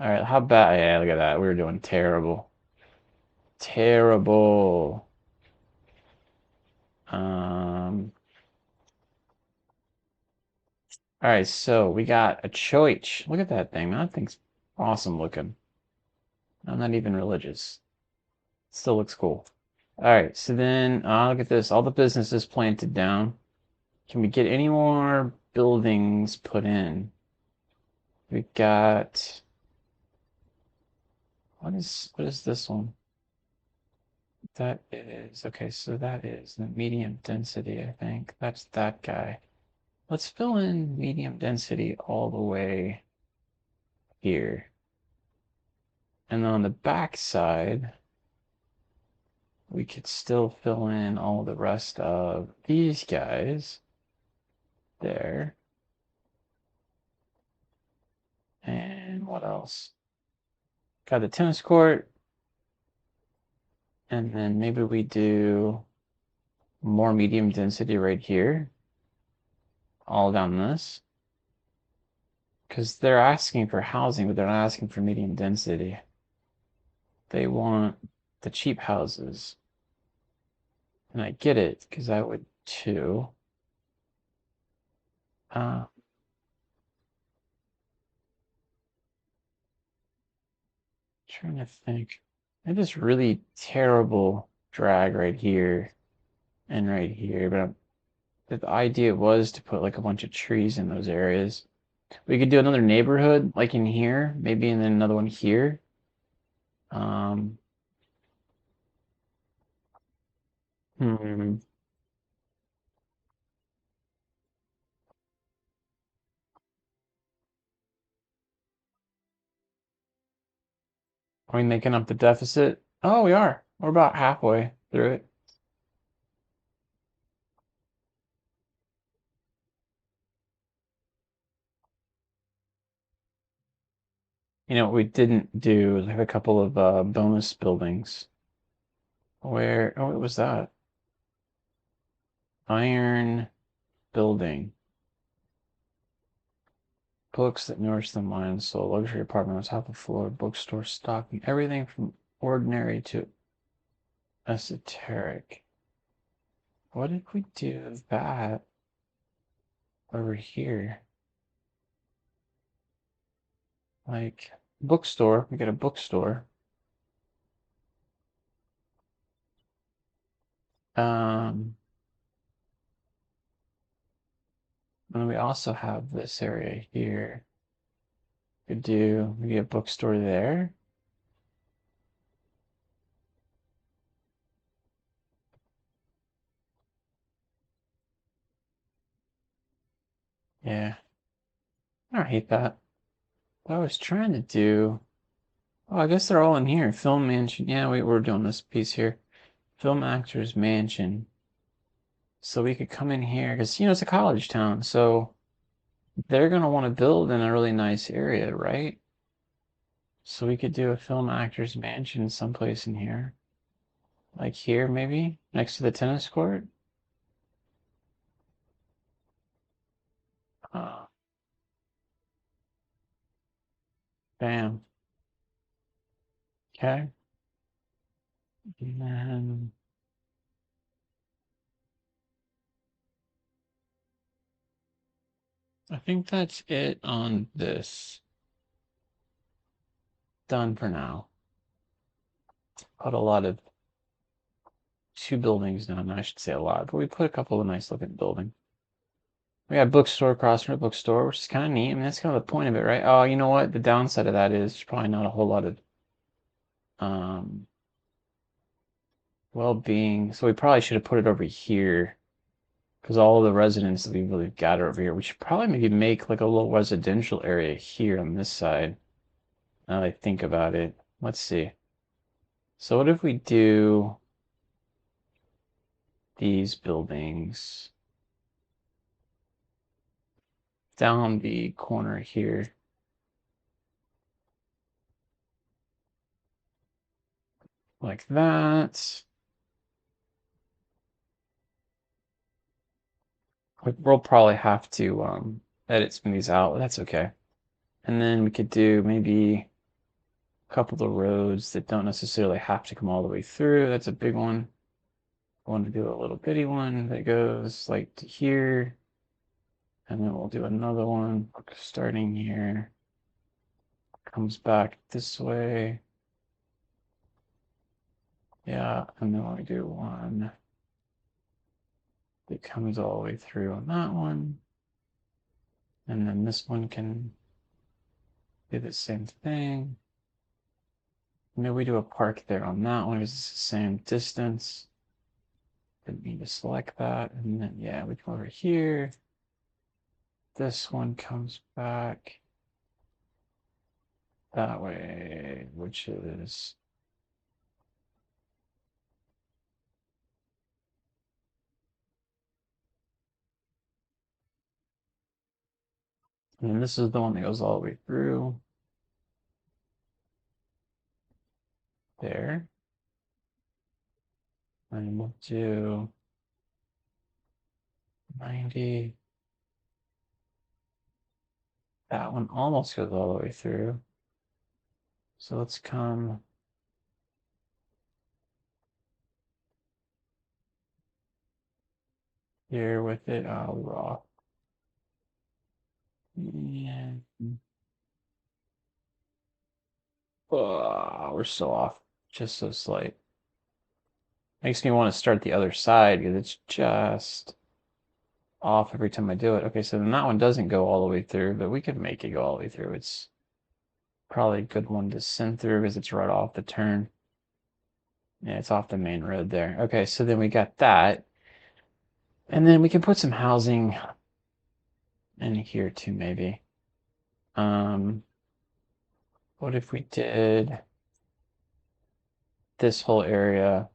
All right, how bad? Yeah, look at that. We were doing terrible. Terrible. All right, so we got a choich. Look at that thing. That thing's awesome looking. I'm not even religious. Still looks cool. All right, so then look at this. All the businesses planted down. Can we get any more buildings put in? We got what is this one? That is okay, so that is the medium density, I think. That's that guy. Let's fill in medium density all the way here. And then on the back side, we could still fill in all the rest of these guys there. And what else? Got the tennis court. And then maybe we do more medium density right here, all down this. Because they're asking for housing, but they're not asking for medium density. They want the cheap houses. And I get it, because I would too. Uh, Trying to think. I have this really terrible drag right here and right here, but the idea was to put like a bunch of trees in those areas. We could do another neighborhood like in here, maybe, and then another one here. Um, hmm. Are we making up the deficit? Oh, we are. We're about halfway through it. You know, what we didn't do is have a couple of bonus buildings. Where, oh, what was that? Iron building. Books that nourish the mind, so luxury apartment on top of the floor, bookstore stocking everything from ordinary to esoteric. What if we do that over here? Like bookstore, we get a bookstore. Um, and then we also have this area here. Could do maybe a bookstore there. Yeah, I don't hate that. What I was trying to do. Oh, I guess they're all in here. Film Mansion. Yeah, we're doing this piece here. Film Actors Mansion. So we could come in here because, it's a college town. So they're going to want to build in a really nice area, right? So we could do a Film Actors Mansion someplace in here. Like here, maybe? Next to the tennis court? Uh, Bam. Okay. And then I think that's it on this. Done for now. Put a lot of two buildings down. I should say a lot, but we put a couple of nice looking buildings. We got bookstore across from the bookstore, which is kind of neat. I mean, that's kind of the point of it, right? Oh, you know what? The downside of that is there's probably not a whole lot of um, well-being. So we probably should have put it over here because all the residents that we've really got are over here. We should probably maybe make like a little residential area here on this side. Now that I think about it. Let's see. So what if we do these buildings down the corner here? Like that. We'll probably have to edit some of these out. That's okay. And then we could do maybe a couple of roads that don't necessarily have to come all the way through. That's a big one. I want to do a little bitty one that goes like to here. And then we'll do another one starting here. Comes back this way. Yeah, and then we do one that comes all the way through on that one. And then this one can do the same thing. Maybe we do a park there on that one because it's the same distance. Didn't mean to select that. And then, yeah, we come over here. This one comes back that way, which is and then this is the one that goes all the way through there. And we'll do 90. That one almost goes all the way through. So let's come here with it. Raw. Yeah. Oh, we're so off. Just so slight. Makes me want to start the other side because it's just off every time I do it. Okay, so then that one doesn't go all the way through, but we could make it go all the way through. It's probably a good one to send through because it's right off the turn. Yeah, it's off the main road there. Okay, so then we got that. And then we can put some housing in here too, maybe. Um, what if we did this whole area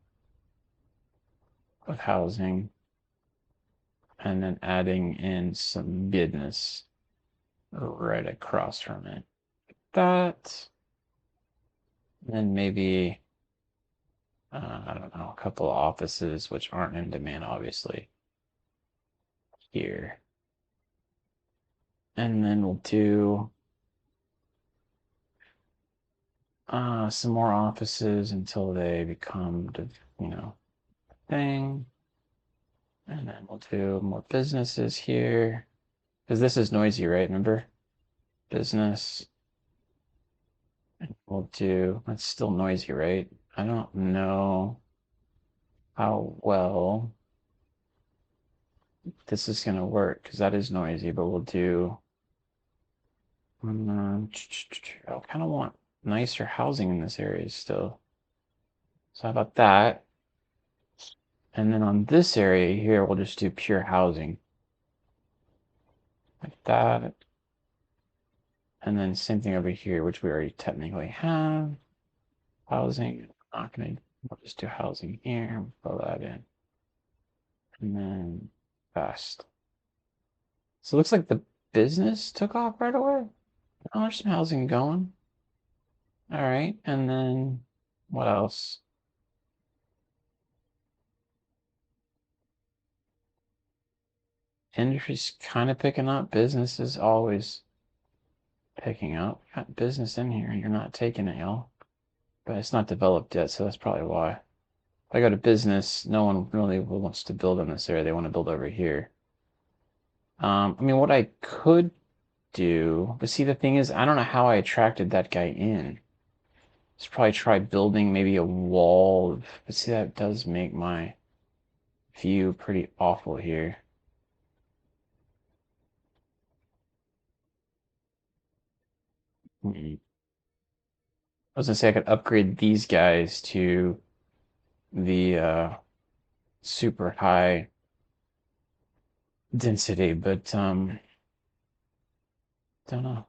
of housing and then adding in some business right across from it? That, and then maybe, I don't know, a couple of offices which aren't in demand, obviously, here. And then we'll do some more offices until they become the, thing. And then we'll do more businesses here. Because this is noisy, right? Remember? Business. And we'll do, it's still noisy, right? I don't know how well this is going to work because that is noisy, but we'll do, I kind of want nicer housing in this area still. So how about that? And then on this area here, we'll just do pure housing. like that. And then same thing over here, which we already technically have. Housing, I'm not gonna, we'll just do housing here, fill that in. And then fast. So it looks like the business took off right away. Oh, there's some housing going. All right, and then what else? Industry's kind of picking up. Business is always picking up. Got business in here. You're not taking it, y'all. But it's not developed yet, so that's probably why. If I go to business, no one really wants to build in this area. They want to build over here. I mean, what I could do, but see, the thing is, I don't know how I attracted that guy in. Let's probably try building maybe a wall. But see, that does make my view pretty awful here. I was gonna say I could upgrade these guys to the super high density, but don't know.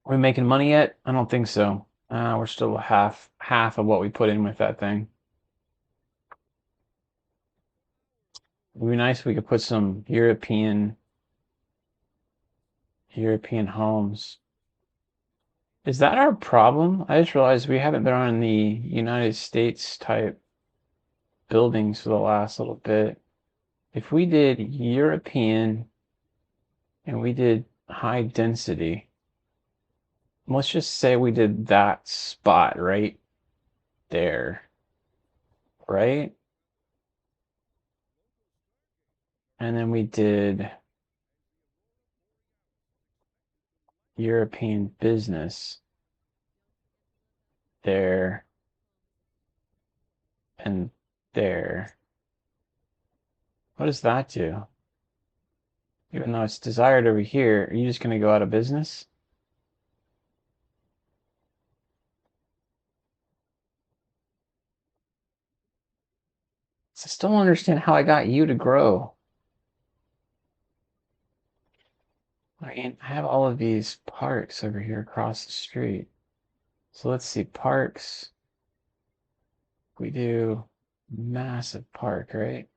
Are we making money yet? I don't think so. We're still half of what we put in with that thing. It'd be nice if we could put some European homes. Is that our problem? I just realized we haven't been on the United States type buildings for the last little bit. If we did European and we did high density, let's just say we did that spot right there, right? And then we did European business there and there. What does that do? Even though it's desired over here, are you just going to go out of business? I still don't understand how I got you to grow. I mean, I have all of these parks over here across the street. So let's see, parks. We do massive park, right?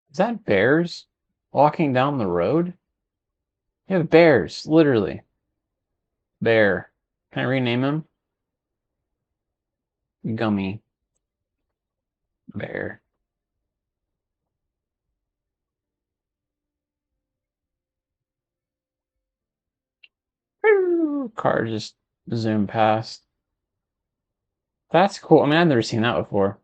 Is that bears walking down the road? You have bears, literally. Bear. Can I rename him? Gummy bear. Car just zoomed past. That's cool. I mean, I've never seen that before.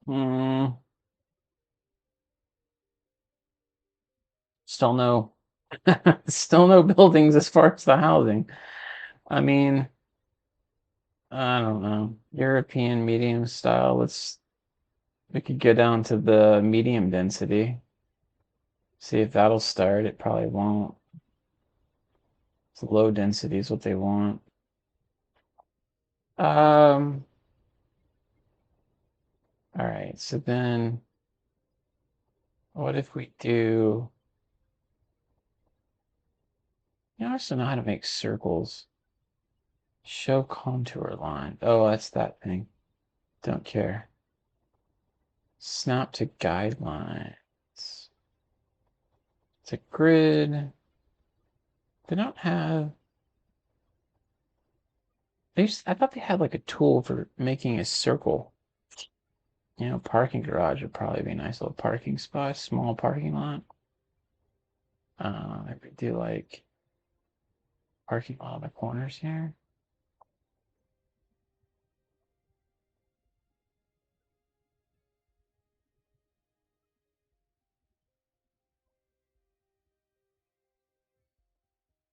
Hmm. Still no, still no buildings as far as the housing. I mean, I don't know. European medium style. We could go down to the medium density. See if that'll start. It probably won't. It's low density is what they want. Um, all right. So then what if we do, I just don't know how to make circles. Show contour line. Oh, that's that thing. Don't care. Snap to guidelines. It's a grid. They don't have. I thought they had like a tool for making a circle. Parking garage would probably be a nice little parking spot, small parking lot. I could do like parking lot on the corners here.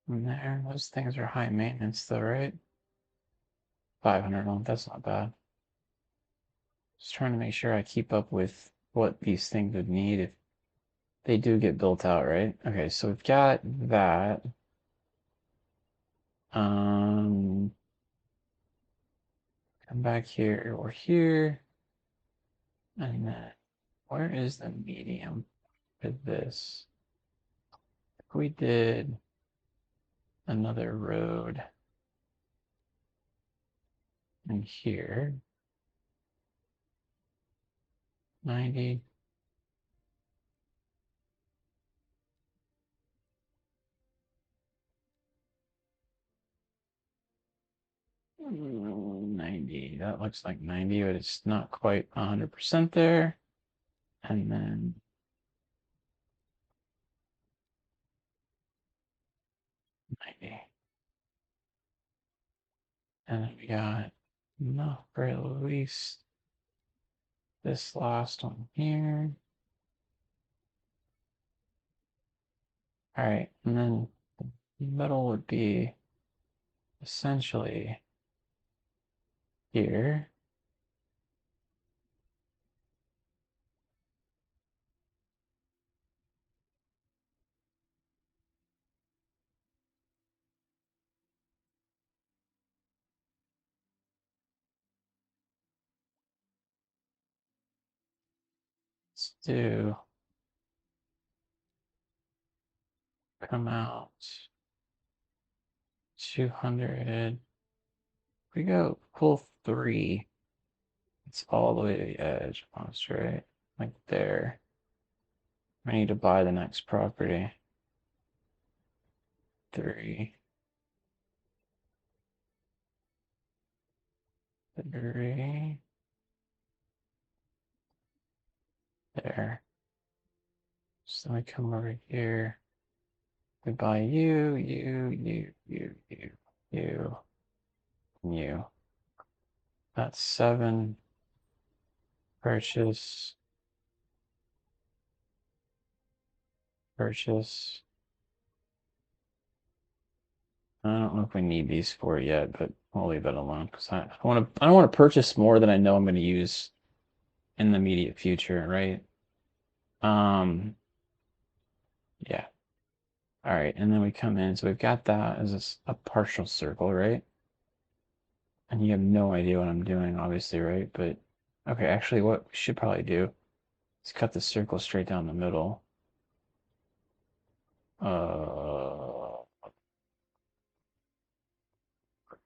in there. Those things are high maintenance though, right? 500 ohm, that's not bad. Just trying to make sure I keep up with what these things would need if they do get built out, right? Okay, so we've got that. Um, come back here or here. And then where is the medium for this? If we did another road in here, 90. Mm, 90. That looks like 90, but it's not quite 100% there. And then 90. And then we got, no, for at least this last one here. All right, and then the middle would be essentially here. Let's do come out 200. We go pull 3. It's all the way to the edge, almost right, like there. I need to buy the next property. 3, 3, there. So then we come over here. We buy you, and you. That's 7. Purchase, purchase. I don't know if we need these 4 yet, but we'll leave that alone because I don't want to purchase more than I know I'm going to use in the immediate future, right? Um, yeah. All right, and then we come in. So we've got that as a partial circle, right? And you have no idea what I'm doing, obviously, right? But okay, actually, what we should probably do is cut the circle straight down the middle.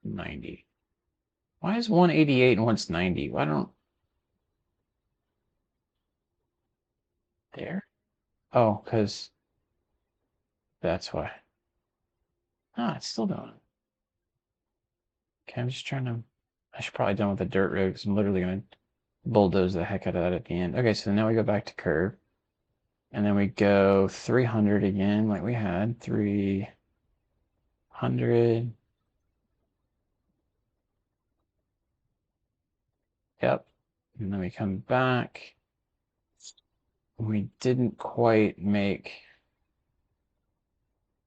90. Why is 188 and one's 90? Why don't there? Oh, because that's why. Ah, it's still doing it. Okay, I'm just trying to. I should probably done with the dirt road because I'm literally gonna bulldoze the heck out of that at the end. Okay, so now we go back to curve, and then we go 300 again, like we had 300. Yep. And then we come back. We didn't quite make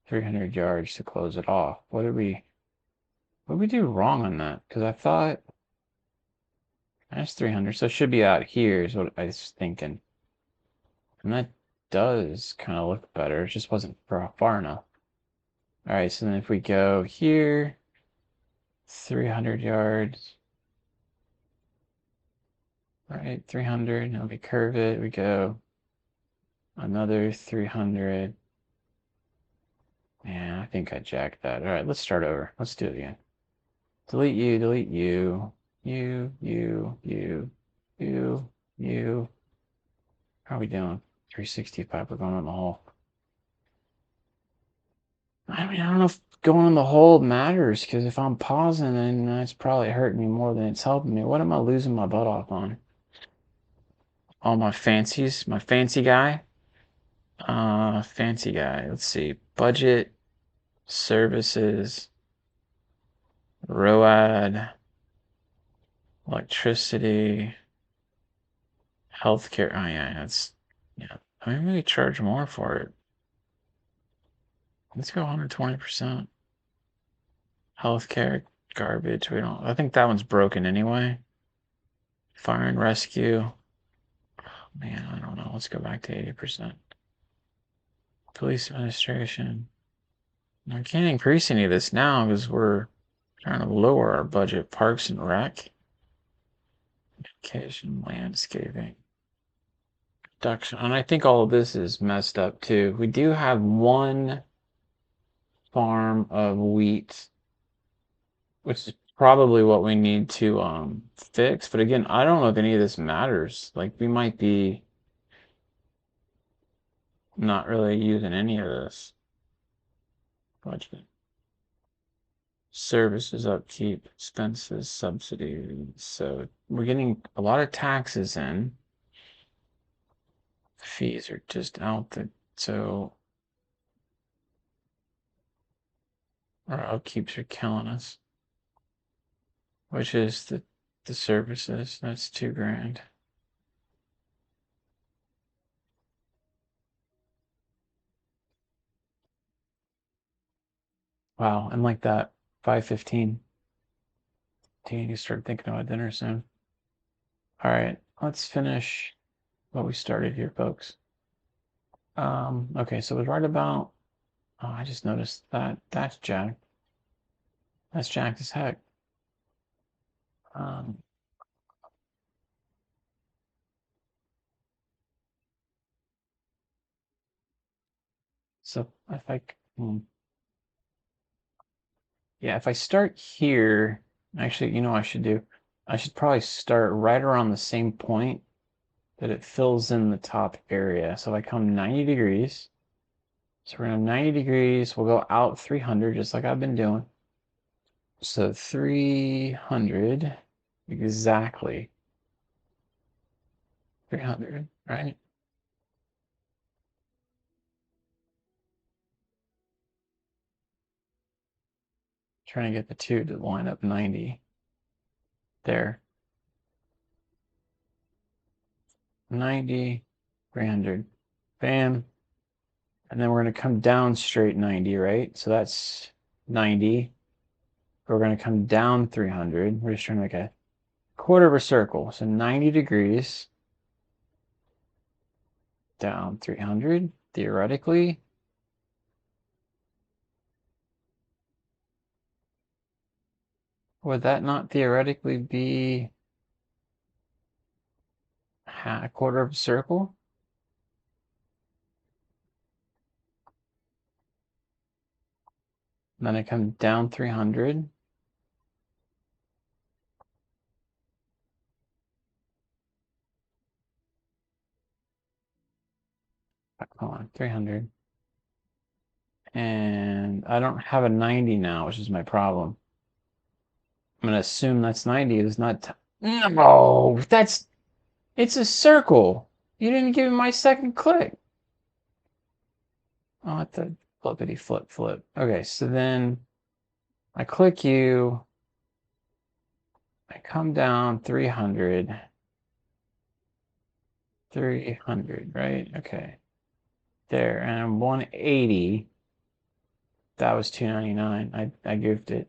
300 yards to close it off. What did we do wrong on that? Because I thought that's 300, so it should be out here is what I was thinking. And that does kind of look better. It just wasn't far enough. All right, so then if we go here, 300 yards. All right, 300. Now we curve it. We go another 300. Yeah, I think I jacked that. All right, let's start over. Let's do it again. Delete you, delete you. You. How are we doing? 365. We're going on the hole. I mean, I don't know if going on the hole matters because if I'm pausing, then that's probably hurting me more than it's helping me. What am I losing my butt off on? All my fancies, my fancy guy. Fancy guy. Let's see. Budget, services, ROAD, electricity, healthcare. Oh yeah, that's yeah. I mean, maybe charge more for it. Let's go 120%. Healthcare, garbage. We don't. I think that one's broken anyway. Fire and rescue. Man, I don't know. Let's go back to 80%. Police administration. I can't increase any of this now because we're trying to lower our budget. Parks and Rec. Education, landscaping. Production. And I think all of this is messed up too. We do have one farm of wheat, which is probably what we need to fix. But again, I don't know if any of this matters. Like we might be not really using any of this budget. Services, upkeep, expenses, subsidies. So we're getting a lot of taxes in. Fees are just out the so our upkeeps are killing us. Which is the services. That's $2,000. Wow, and like that, 5:15. Do you need to start thinking about dinner soon? All right, let's finish what we started here, folks. Okay, so it was right about. Oh, I just noticed that that's jacked. That's jacked as heck. Um, so if I, yeah, if I start here, actually, you know what I should do? I should probably start right around the same point that it fills in the top area. So if I come 90 degrees, so we're going 90 degrees, we'll go out 300 just like I've been doing. So 300 exactly. 300, right? Trying to get the two to line up 90 there. 90, 300. Bam. And then we're going to come down straight 90, right? So that's 90. We're going to come down 300. We're just trying to make a quarter of a circle. So 90 degrees down 300, theoretically. Would that not theoretically be a quarter of a circle? And then I come down 300. Come on, 300. And I don't have a 90 now, which is my problem. I'm going to assume that's 90. It's not. No, it's a circle. You didn't give me my second click. Oh, at the flippity flip flip. Okay, so then I click you. I come down 300. 300, right? Okay. There, and I'm 180. That was 299. I goofed it.